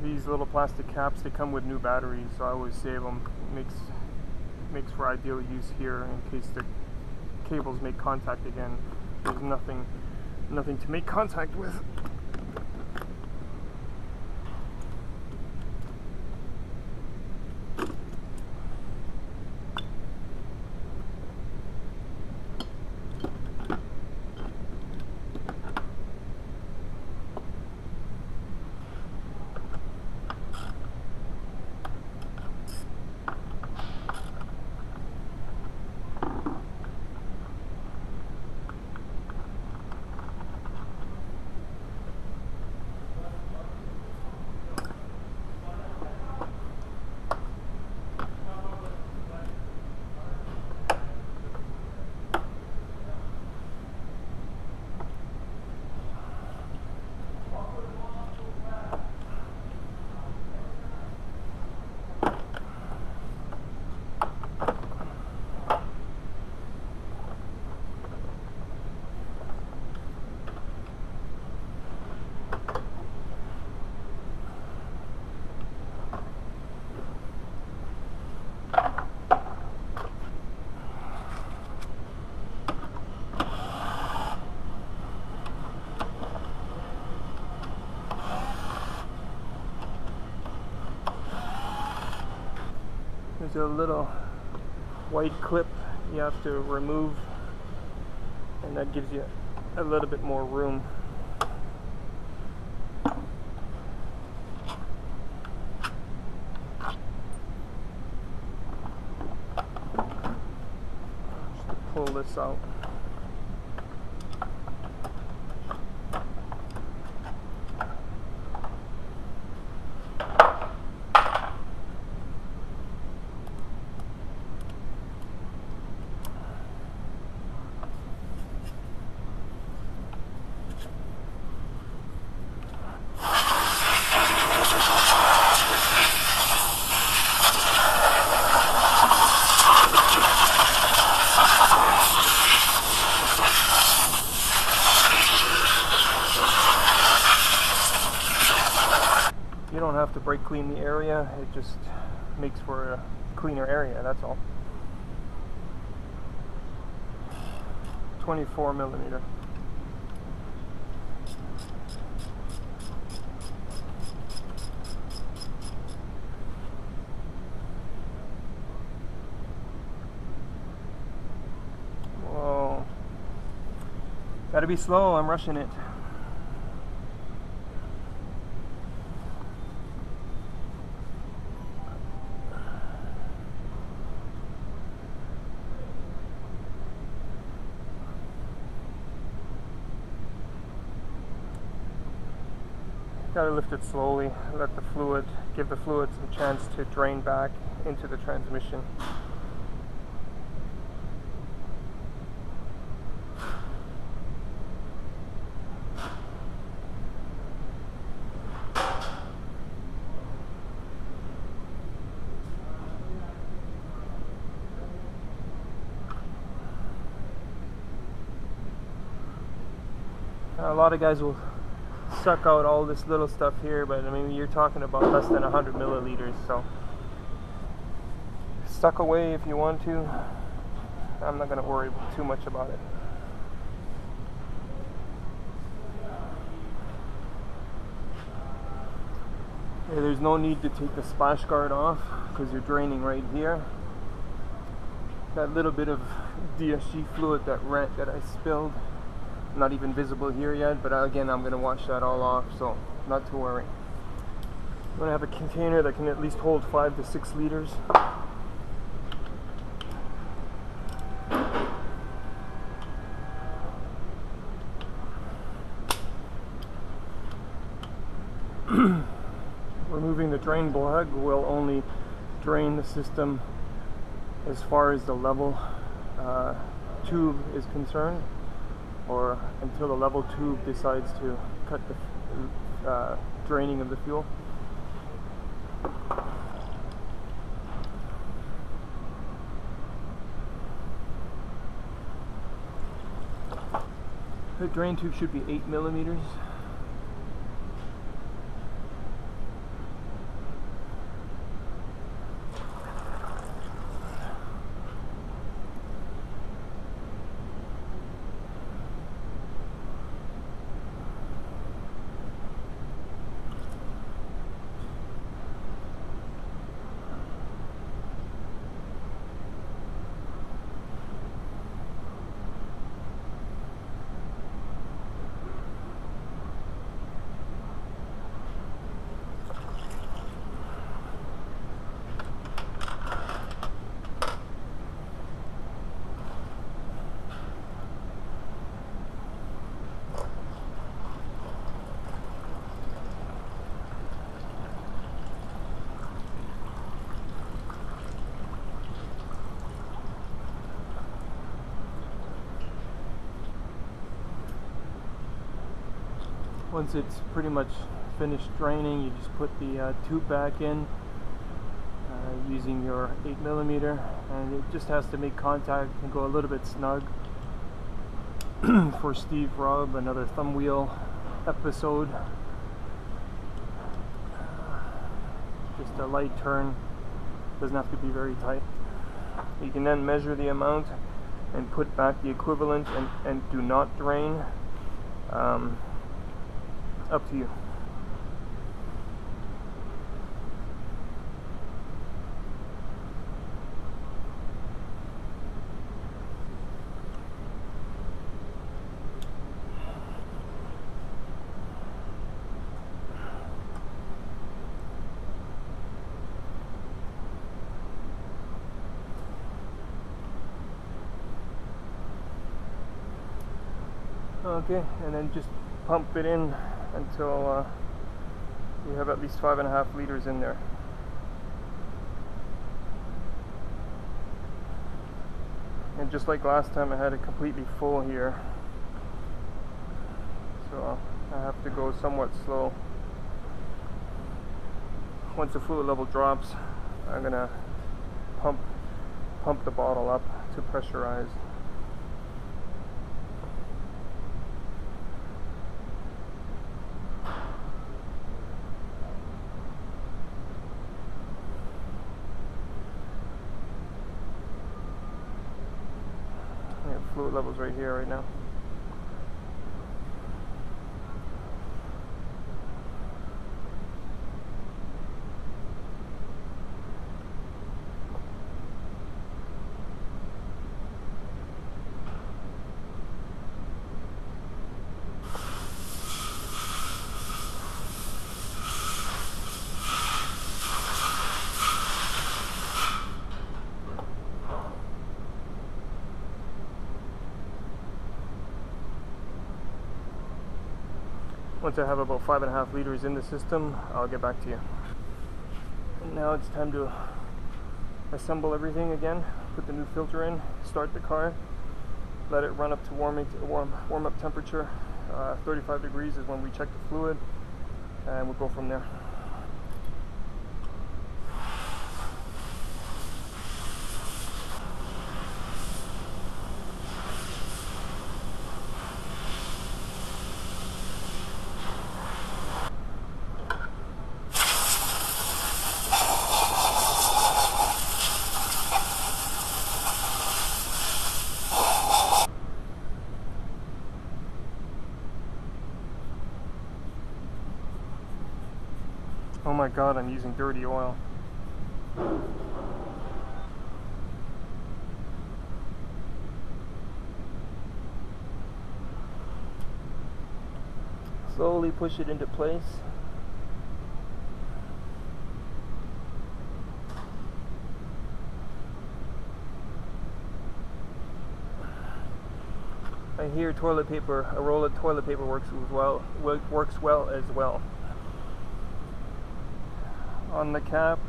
These little plastic caps, they come with new batteries, so I always save them. Makes for ideal use here in case the cables make contact again. There's nothing to make contact with. There's a little white clip you have to remove, and that gives you a little bit more room. Just pull this out. You don't have to brake clean the area, it just makes for a cleaner area, that's all. 24 millimeter. Whoa. Gotta be slow, I'm rushing it. Gotta lift it slowly, let the fluid, give the fluid some chance to drain back into the transmission. A lot of guys will suck out all this little stuff here, but I mean, you're talking about less than 100 milliliters, so suck away if you want to. I'm not going to worry too much about it. Okay, there's no need to take the splash guard off because you're draining right here. That little bit of DSG fluid that I spilled, not even visible here yet, but again, I'm going to wash that all off, so not to worry. I'm going to have a container that can at least hold 5 to 6 liters. Removing the drain plug will only drain the system as far as the level tube is concerned, or until the level tube decides to cut the draining of the fuel. The drain tube should be 8 millimeters. Once it's pretty much finished draining, you just put the tube back in using your 8mm, and it just has to make contact and go a little bit snug. For Steve Robb, another thumb wheel episode. Just a light turn, doesn't have to be very tight. You can then measure the amount and put back the equivalent, and do not drain. Up to you. Okay, and then just pump it in until you have at least 5.5 liters in there. And just like last time, I had it completely full here, so I have to go somewhat slow. Once the fluid level drops, I'm gonna pump the bottle up to pressurize. Fluid levels right here, right now. Once I have about 5.5 liters in the system, I'll get back to you. And now it's time to assemble everything again, put the new filter in, start the car, let it run up to warm up temperature. 35 degrees is when we check the fluid, and we'll go from there. Oh my god, I'm using dirty oil. Slowly push it into place. I hear toilet paper, a roll of toilet paper works well as well. On the cap,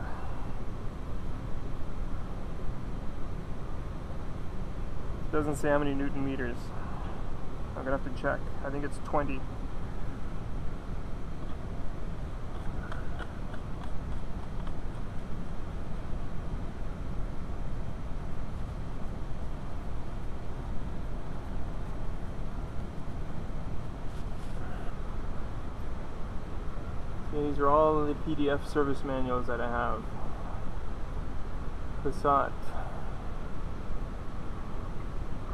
doesn't say how many Newton meters. I'm gonna have to check. I think it's 20. These are all the PDF service manuals that I have. Passat,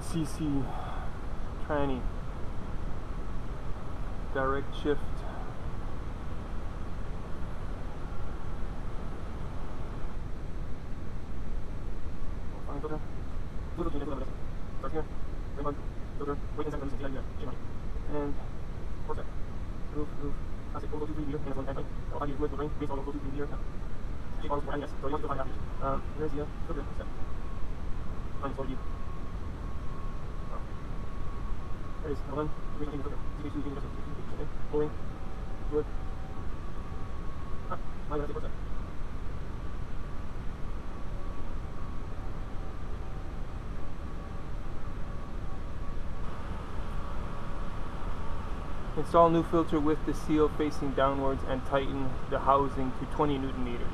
CC, tranny, direct shift. And roof. There's the filter set. There is one. Pouring. Good. Install new filter with the seal facing downwards and tighten the housing to 20 Newton meters.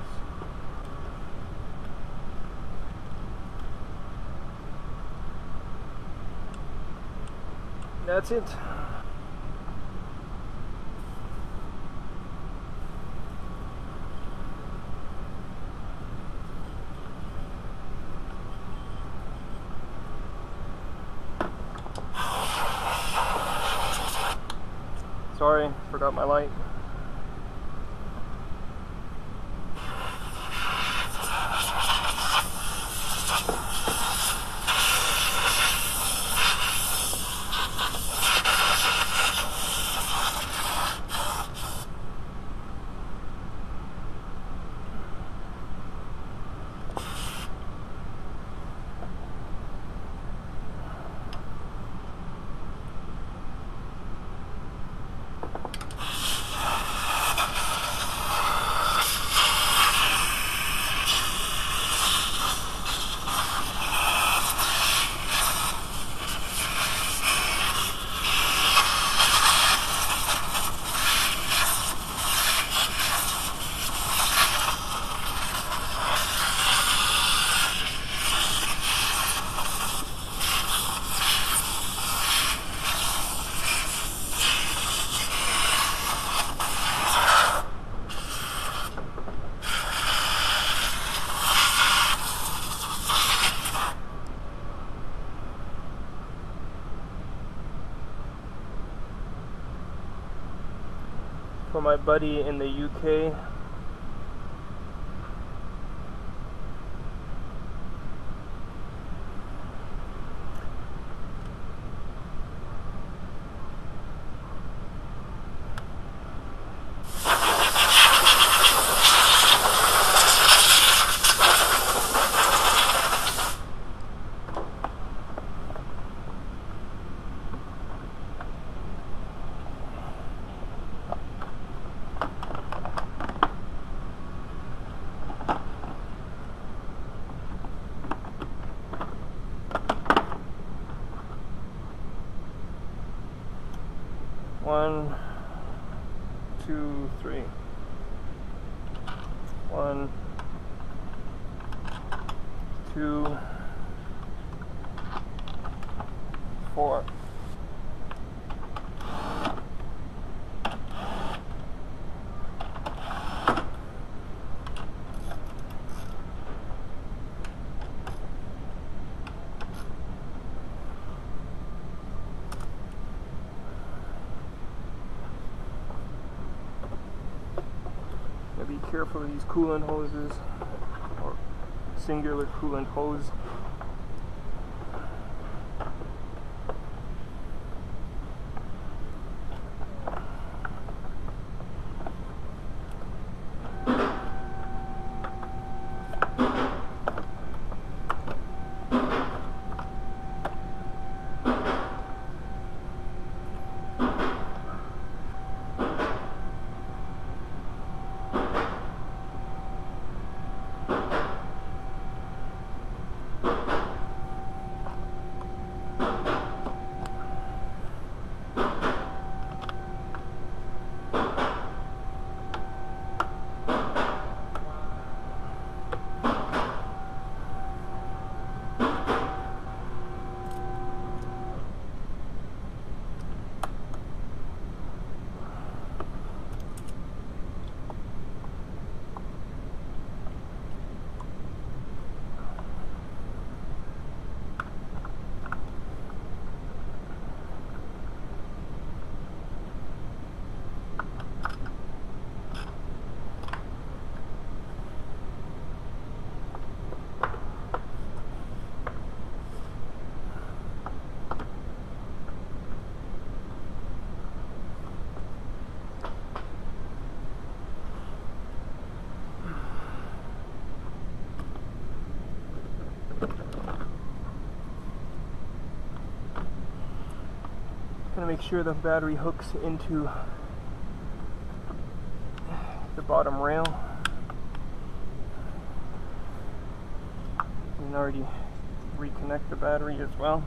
That's it. Sorry, forgot my light. For my buddy in the UK, One, two, three. 1, 2, 4. Be careful of these coolant hoses, or singular coolant hose. Gonna make sure the battery hooks into the bottom rail. You can already reconnect the battery as well.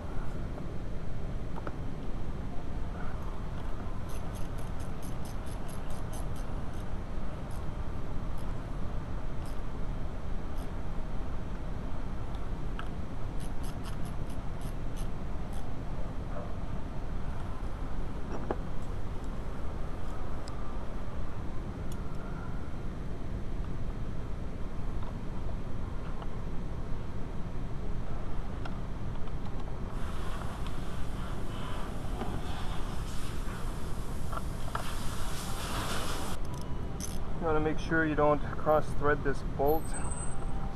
You want to make sure you don't cross thread this bolt,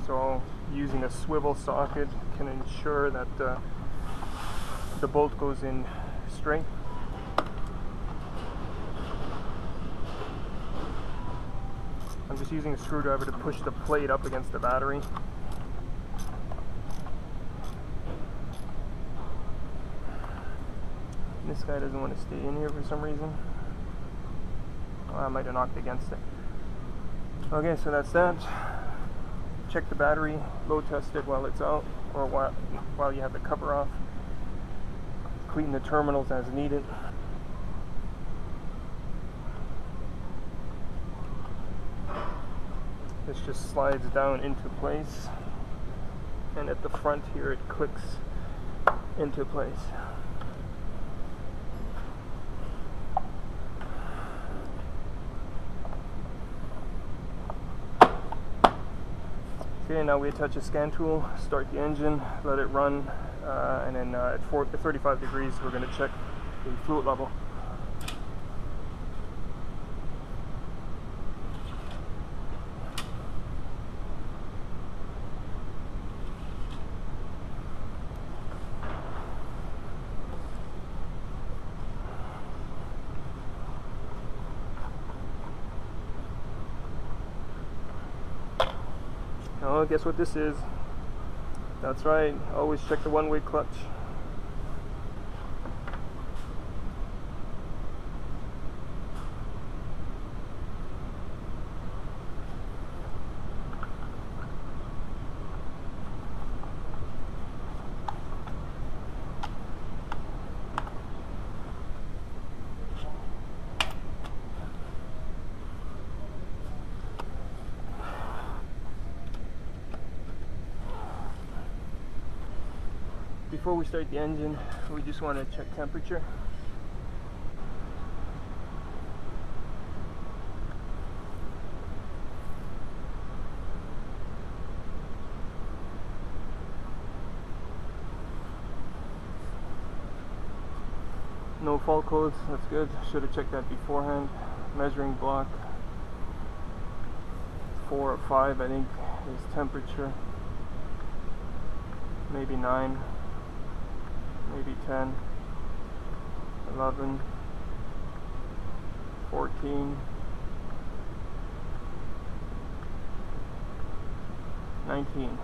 so using a swivel socket can ensure that the bolt goes in straight. I'm just using a screwdriver to push the plate up against the battery. This guy doesn't want to stay in here for some reason. Oh, I might have knocked against it. Okay, so that's that. Check the battery, load test it while it's out, or while you have the cover off. Clean the terminals as needed. This just slides down into place, and at the front here it clicks into place. Okay, now we attach a scan tool, start the engine, let it run, and then at 35 degrees we're going to check the fluid level. Oh, guess what this is? That's right, always check the one-way clutch. Before we start the engine, we just want to check temperature. No fault codes, that's good. Should have checked that beforehand. Measuring block 4 or 5, I think, is temperature. Maybe 9. Maybe 10, 11, 14, 19.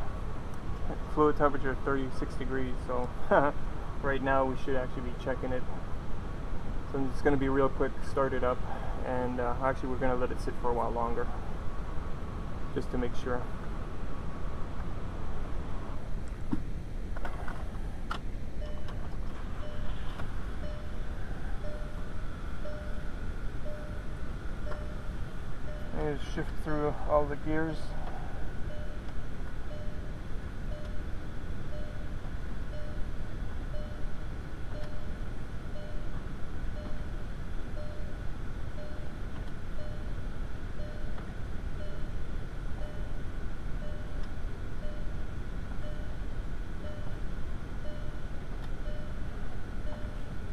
Fluid temperature 36 degrees, so right now we should actually be checking it. So it's going to be real quick, start it up, and actually we're going to let it sit for a while longer, just to make sure. Shift through all the gears.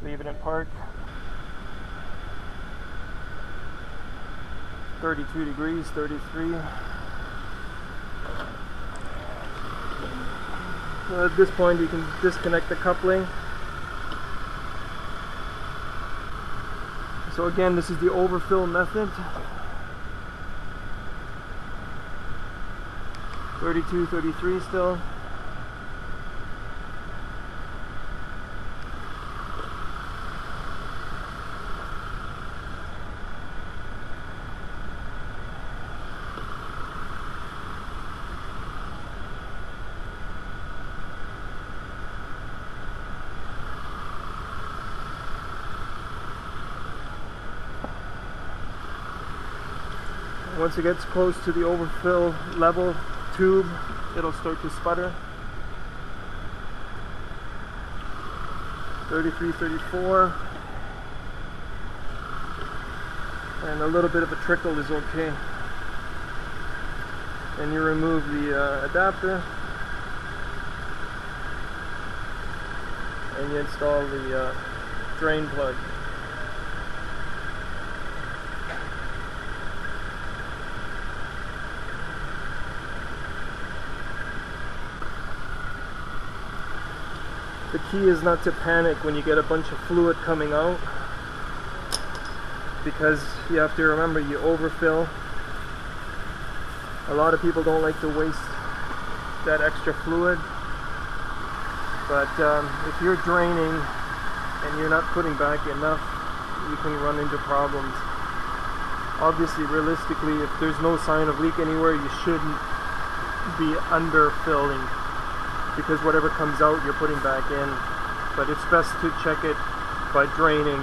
Leave it in park. 32 degrees, 33. So at this point you can disconnect the coupling. So again, this is the overfill method. 32, 33 still. Once it gets close to the overfill level tube, it'll start to sputter. 33, 34. And a little bit of a trickle is okay. And you remove the adapter. And you install the drain plug. The key is not to panic when you get a bunch of fluid coming out, because you have to remember you overfill. A lot of people don't like to waste that extra fluid, but if you're draining and you're not putting back enough, you can run into problems. Obviously, realistically, if there's no sign of leak anywhere, you shouldn't be underfilling, because whatever comes out you're putting back in. But it's best to check it by draining